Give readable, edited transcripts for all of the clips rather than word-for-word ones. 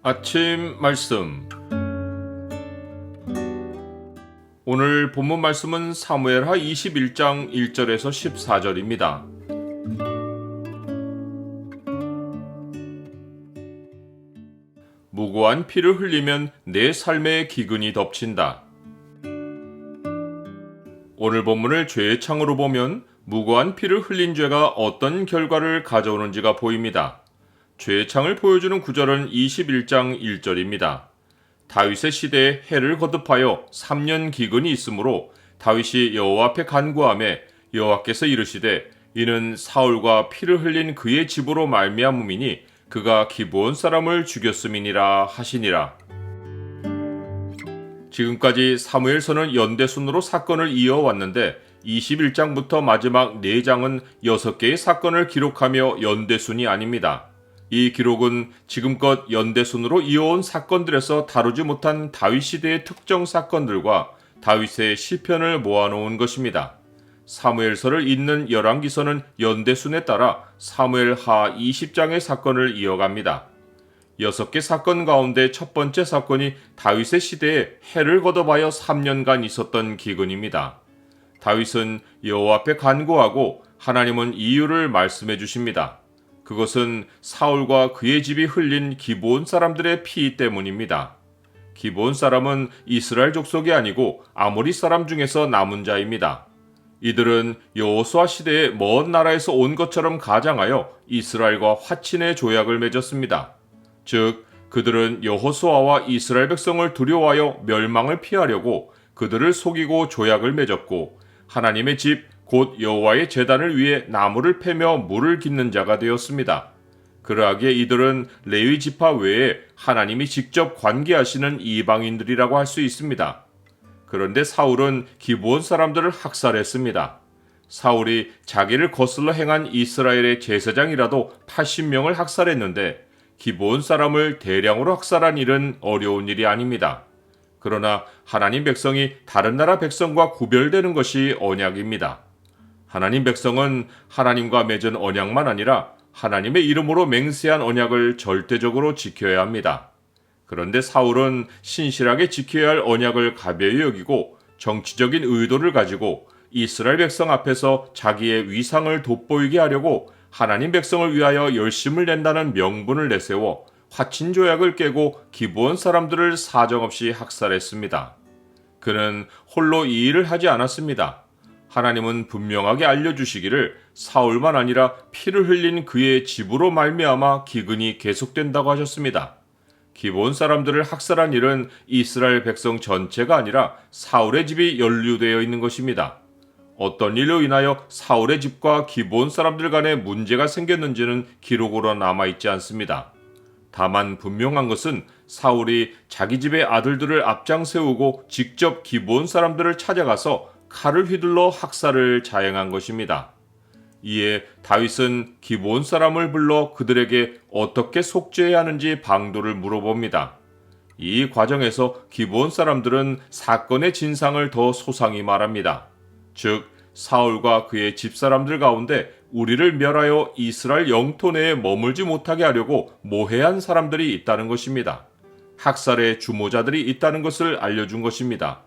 아침 말씀. 오늘 본문 말씀은 사무엘하 21장 1절에서 14절입니다. 무고한 피를 흘리면 내 삶의 기근이 덮친다. 오늘 본문을 죄의 창으로 보면 무고한 피를 흘린 죄가 어떤 결과를 가져오는지가 보입니다. 죄의 창을 보여주는 구절은 21장 1절입니다. 다윗의 시대에 해를 거듭하여 3년 기근이 있으므로 다윗이 여호와 앞에 간구하매 여호와께서 이르시되 이는 사울과 피를 흘린 그의 집으로 말미암음이니 그가 기브온 사람을 죽였음이니라 하시니라. 지금까지 사무엘서는 연대순으로 사건을 이어왔는데 21장부터 마지막 4장은 6개의 사건을 기록하며 연대순이 아닙니다. 이 기록은 지금껏 연대순으로 이어온 사건들에서 다루지 못한 다윗 시대의 특정 사건들과 다윗의 시편을 모아놓은 것입니다. 사무엘서를 잇는 열왕기서는 연대순에 따라 사무엘하 20장의 사건을 이어갑니다. 6개 사건 가운데 첫 번째 사건이 다윗의 시대에 해를 거듭하여 3년간 있었던 기근입니다. 다윗은 여호와 앞에 간구하고 하나님은 이유를 말씀해 주십니다. 그것은 사울과 그의 집이 흘린 기브온 사람들의 피 때문입니다. 기브온 사람은 이스라엘 족속이 아니고 아모리 사람 중에서 남은 자입니다. 이들은 여호수아 시대에 먼 나라에서 온 것처럼 가장하여 이스라엘과 화친의 조약을 맺었습니다. 즉 그들은 여호수아와 이스라엘 백성을 두려워하여 멸망을 피하려고 그들을 속이고 조약을 맺었고 하나님의 집 곧 여호와의 제단을 위해 나무를 패며 물을 깃는 자가 되었습니다. 그러하기에 이들은 레위 지파 외에 하나님이 직접 관계하시는 이방인들이라고 할 수 있습니다. 그런데 사울은 기브온 사람들을 학살했습니다. 사울이 자기를 거슬러 행한 이스라엘의 제사장이라도 80명을 학살했는데 기브온 사람을 대량으로 학살한 일은 어려운 일이 아닙니다. 그러나 하나님 백성이 다른 나라 백성과 구별되는 것이 언약입니다. 하나님 백성은 하나님과 맺은 언약만 아니라 하나님의 이름으로 맹세한 언약을 절대적으로 지켜야 합니다. 그런데 사울은 신실하게 지켜야 할 언약을 가벼이 여기고 정치적인 의도를 가지고 이스라엘 백성 앞에서 자기의 위상을 돋보이게 하려고 하나님 백성을 위하여 열심을 낸다는 명분을 내세워 화친 조약을 깨고 기브온 사람들을 사정없이 학살했습니다. 그는 홀로 이 일을 하지 않았습니다. 하나님은 분명하게 알려주시기를 사울만 아니라 피를 흘린 그의 집으로 말미암아 기근이 계속된다고 하셨습니다. 기브온 사람들을 학살한 일은 이스라엘 백성 전체가 아니라 사울의 집이 연루되어 있는 것입니다. 어떤 일로 인하여 사울의 집과 기브온 사람들 간에 문제가 생겼는지는 기록으로 남아있지 않습니다. 다만 분명한 것은 사울이 자기 집의 아들들을 앞장 세우고 직접 기브온 사람들을 찾아가서 칼을 휘둘러 학살을 자행한 것입니다. 이에 다윗은 기브온 사람을 불러 그들에게 어떻게 속죄해야 하는지 방도를 물어봅니다. 이 과정에서 기브온 사람들은 사건의 진상을 더 소상히 말합니다. 즉 사울과 그의 집사람들 가운데 우리를 멸하여 이스라엘 영토 내에 머물지 못하게 하려고 모해한 사람들이 있다는 것입니다. 학살의 주모자들이 있다는 것을 알려준 것입니다.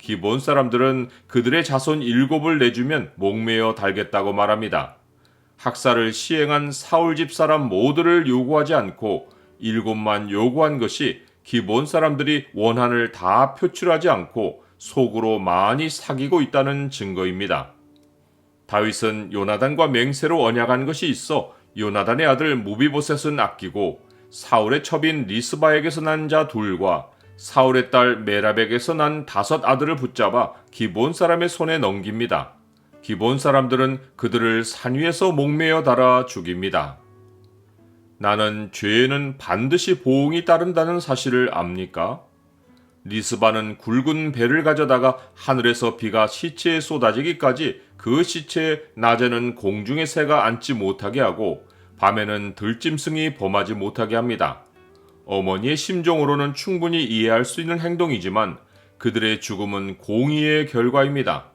기브온 사람들은 그들의 자손 7을 내주면 목매어 달겠다고 말합니다. 학살을 시행한 사울 집 사람 모두를 요구하지 않고 7만 요구한 것이 기브온 사람들이 원한을 다 표출하지 않고 속으로 많이 사귀고 있다는 증거입니다. 다윗은 요나단과 맹세로 언약한 것이 있어 요나단의 아들 무비보셋은 아끼고 사울의 첩인 리스바에게서 난 자 2과 사울의 딸 메랍에게서 난 5 아들을 붙잡아 기브온 사람의 손에 넘깁니다. 기브온 사람들은 그들을 산 위에서 목매어 달아 죽입니다. 나는 죄에는 반드시 보응이 따른다는 사실을 압니까? 리스바는 굵은 배를 가져다가 하늘에서 비가 시체에 쏟아지기까지 그 시체에 낮에는 공중의 새가 앉지 못하게 하고 밤에는 들짐승이 범하지 못하게 합니다. 어머니의 심정으로는 충분히 이해할 수 있는 행동이지만 그들의 죽음은 공의의 결과입니다.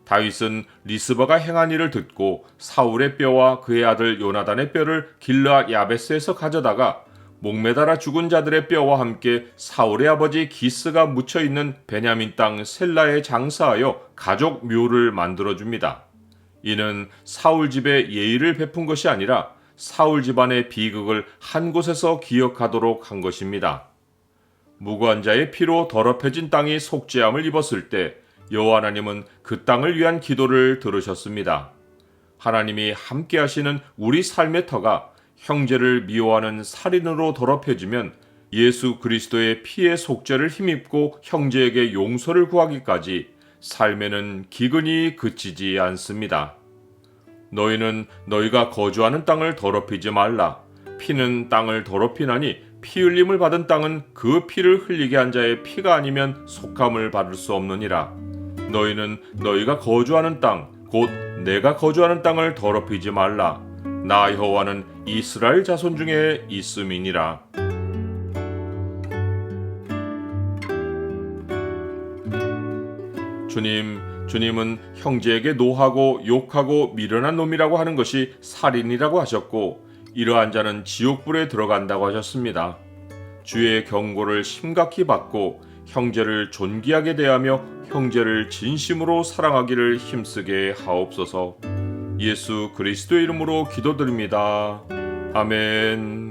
다윗은 리스바가 행한 일을 듣고 사울의 뼈와 그의 아들 요나단의 뼈를 길르앗 야베스에서 가져다가 목매달아 죽은 자들의 뼈와 함께 사울의 아버지 기스가 묻혀 있는 베냐민 땅 셀라에 장사하여 가족 묘를 만들어 줍니다. 이는 사울 집에 예의를 베푼 것이 아니라 사울 집안의 비극을 한 곳에서 기억하도록 한 것입니다. 무고한 자의 피로 더럽혀진 땅이 속죄함을 입었을 때 여호와 하나님은 그 땅을 위한 기도를 들으셨습니다. 하나님이 함께 하시는 우리 삶의 터가 형제를 미워하는 살인으로 더럽혀지면 예수 그리스도의 피의 속죄를 힘입고 형제에게 용서를 구하기까지 삶에는 기근이 그치지 않습니다. 너희는 너희가 거주하는 땅을 더럽히지 말라. 피는 땅을 더럽히나니 피 흘림을 받은 땅은 그 피를 흘리게 한 자의 피가 아니면 속함을 받을 수 없느니라. 너희는 너희가 거주하는 땅, 곧 내가 거주하는 땅을 더럽히지 말라. 나 여호와는 이스라엘 자손 중에 있음이니라. 주님은 형제에게 노하고 욕하고 미련한 놈이라고 하는 것이 살인이라고 하셨고, 이러한 자는 지옥불에 들어간다고 하셨습니다. 주의 경고를 심각히 받고 형제를 존귀하게 대하며 형제를 진심으로 사랑하기를 힘쓰게 하옵소서. 예수 그리스도의 이름으로 기도드립니다. 아멘.